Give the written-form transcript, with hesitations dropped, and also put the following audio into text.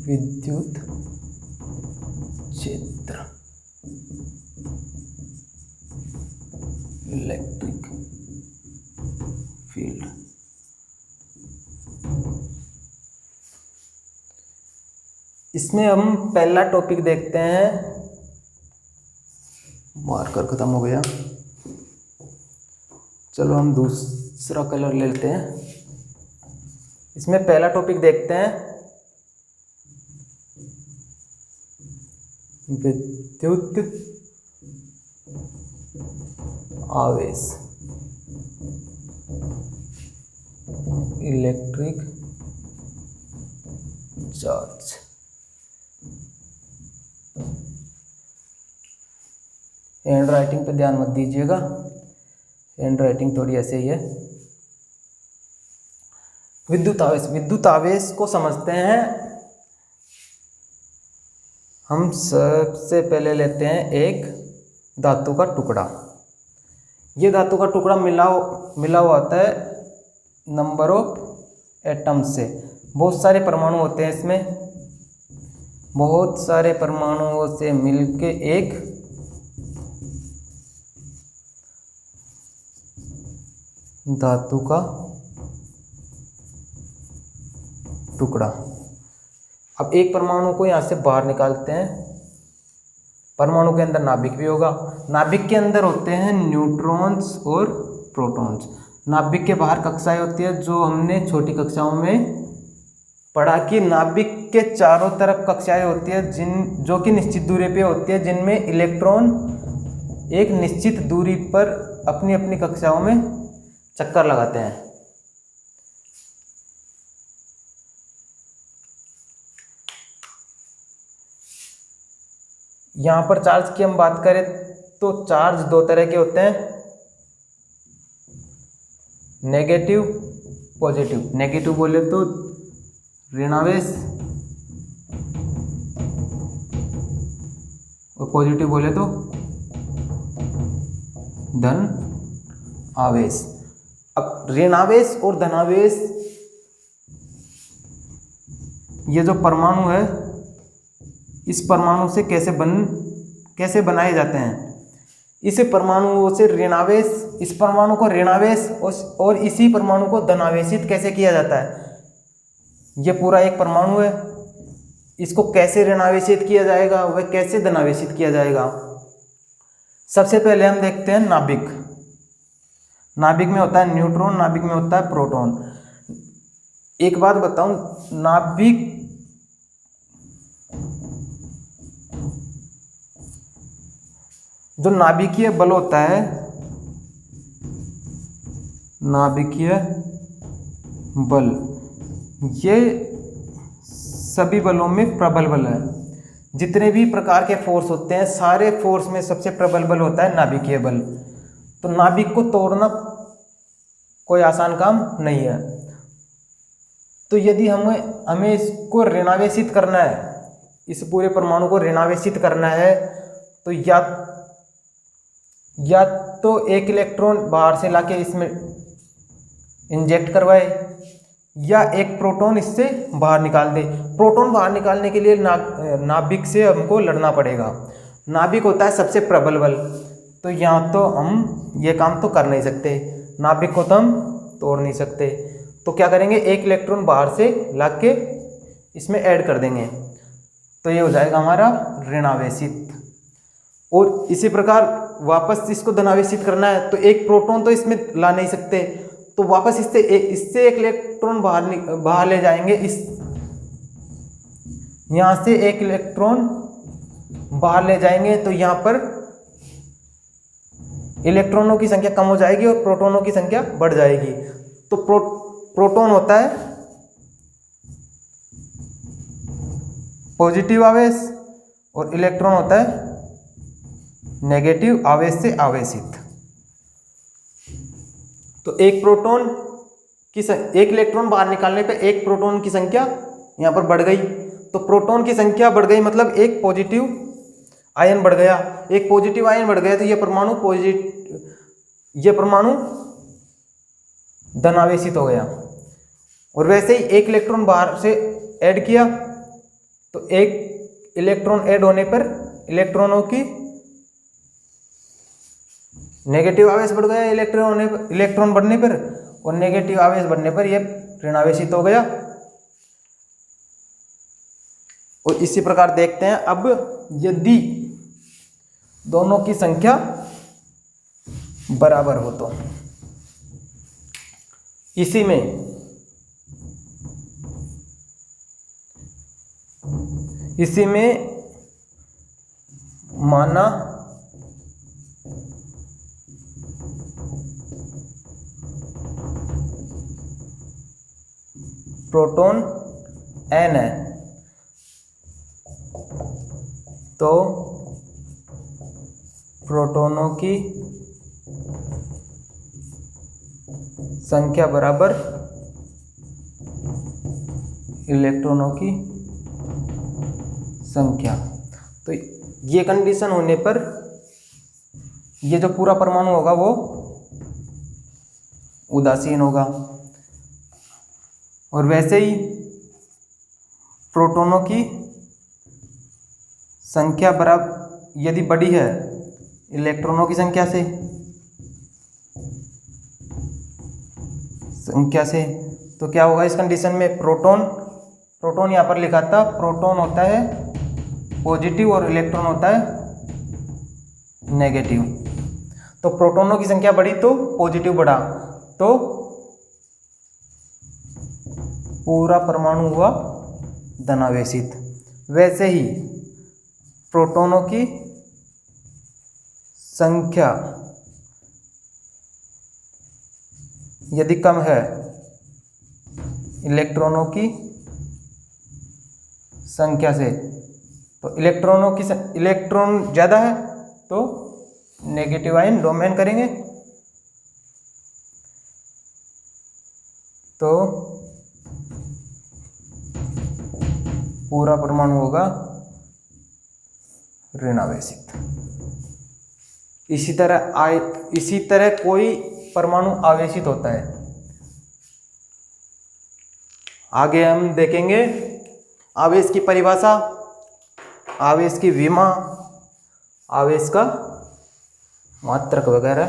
विद्युत क्षेत्र, electric field. इसमें हम पहला टॉपिक देखते हैं। मार्कर खत्म हो गया, चलो हम दूसरा कलर ले लेते हैं। इसमें पहला टॉपिक देखते हैं विद्युत आवेश, इलेक्ट्रिक चार्ज। हैंड राइटिंग पे ध्यान मत दीजिएगा, हैंड राइटिंग थोड़ी ऐसे ही है। विद्युत आवेश, विद्युत आवेश को समझते हैं। हम सबसे पहले लेते हैं एक धातु का टुकड़ा। ये धातु का टुकड़ा मिला हुआ होता है नंबर ऑफ एटम्स से। बहुत सारे परमाणु होते हैं इसमें, बहुत सारे परमाणुओं से मिलके एक धातु का टुकड़ा। अब एक परमाणु को यहाँ से बाहर निकालते हैं। परमाणु के अंदर नाभिक भी होगा। नाभिक के अंदर होते हैं न्यूट्रॉन्स और प्रोटॉन्स। नाभिक के बाहर कक्षाएं होती है, जो हमने छोटी कक्षाओं में पढ़ा कि नाभिक के चारों तरफ कक्षाएं होती है जो कि निश्चित दूरी पे होती है, जिनमें इलेक्ट्रॉन एक निश्चित दूरी पर अपनी अपनी कक्षाओं में चक्कर लगाते हैं। यहाँ पर चार्ज की हम बात करें तो चार्ज दो तरह के होते हैं, नेगेटिव पॉजिटिव। नेगेटिव बोले तो ऋणावेश और पॉजिटिव बोले तो धन आवेश। अब ऋणावेश और धनावेश, ये जो परमाणु है, इस परमाणु से कैसे बनाए जाते हैं। इस परमाणुओं से ऋणावेश, इस परमाणु को ऋणावेश और इसी परमाणु को धनावेशित कैसे किया जाता है। ये पूरा एक परमाणु है, इसको कैसे ऋणावेशित किया जाएगा, वह कैसे धनावेशित किया जाएगा। सबसे पहले हम देखते हैं नाभिक। नाभिक में होता है न्यूट्रॉन, नाभिक में होता है प्रोटॉन। एक बात बताऊं, नाभिक जो नाभिकीय बल होता है, नाभिकीय बल, ये सभी बलों में प्रबल बल है। जितने भी प्रकार के फोर्स होते हैं, सारे फोर्स में सबसे प्रबल बल होता है नाभिकीय बल। तो नाभिक को तोड़ना कोई आसान काम नहीं है। तो यदि हमें इसको ऋणावेशित करना है, इस पूरे परमाणु को ऋणावेशित करना है, तो या तो एक इलेक्ट्रॉन बाहर से लाके इसमें इंजेक्ट करवाए, या एक प्रोटॉन इससे बाहर निकाल दे। प्रोटॉन बाहर निकालने के लिए नाभिक से हमको लड़ना पड़ेगा। नाभिक होता है सबसे प्रबल बल। तो यहाँ तो हम ये काम तो कर नहीं सकते, नाभिक को तो हम तोड़ नहीं सकते। तो क्या करेंगे, एक इलेक्ट्रॉन बाहर से लाके इसमें ऐड कर देंगे, तो ये हो जाएगा हमारा ऋणावेशित। और इसी प्रकार वापस इसको धनावेशित करना है, तो एक प्रोटॉन तो इसमें ला नहीं सकते, तो वापस इससे एक इलेक्ट्रॉन बाहर ले जाएंगे। यहाँ से एक इलेक्ट्रॉन बाहर ले जाएंगे, तो यहाँ पर इलेक्ट्रॉनों की संख्या कम हो जाएगी और प्रोटॉनों की संख्या बढ़ जाएगी। तो प्रोटॉन होता है पॉजिटिव आवेश और इलेक्ट्रॉन होता है नेगेटिव आवेश से आवेशित। तो एक इलेक्ट्रॉन बाहर निकालने पे एक प्रोटॉन की संख्या यहाँ पर बढ़ गई। तो प्रोटॉन की संख्या बढ़ गई मतलब एक पॉजिटिव आयन बढ़ गया। एक पॉजिटिव आयन बढ़ गया तो ये परमाणु धनावेशित हो गया। और वैसे ही एक इलेक्ट्रॉन बाहर से ऐड किया तो एक इलेक्ट्रॉन ऐड होने पर इलेक्ट्रॉनों की नेगेटिव आवेश बढ़ गया, इलेक्ट्रॉन बढ़ने पर, और नेगेटिव आवेश बढ़ने पर यह ऋणावेशित हो गया। और इसी प्रकार देखते हैं अब यदि दोनों की संख्या बराबर हो तो इसी में माना प्रोटॉन n है तो प्रोटॉनों की संख्या बराबर इलेक्ट्रॉनों की संख्या। तो ये कंडीशन होने पर ये जो पूरा परमाणु होगा वो उदासीन होगा। और वैसे ही प्रोटॉनों की संख्या बराबर यदि बड़ी है इलेक्ट्रॉनों की संख्या से तो क्या होगा इस कंडीशन में, प्रोटॉन यहाँ पर लिखा था, प्रोटॉन होता है पॉजिटिव और इलेक्ट्रॉन होता है नेगेटिव। तो प्रोटॉनों की संख्या बढ़ी तो पॉजिटिव बढ़ा, तो पूरा परमाणु हुआ धनावेशित। वैसे ही प्रोटॉनों की संख्या यदि कम है इलेक्ट्रॉनों की संख्या से, तो इलेक्ट्रॉन ज़्यादा है तो नेगेटिव आयन डोमेन करेंगे, तो पूरा परमाणु होगा ऋणावेशित। इसी तरह कोई परमाणु आवेशित होता है। आगे हम देखेंगे आवेश की परिभाषा, आवेश की विमा, आवेश का मात्रक वगैरह।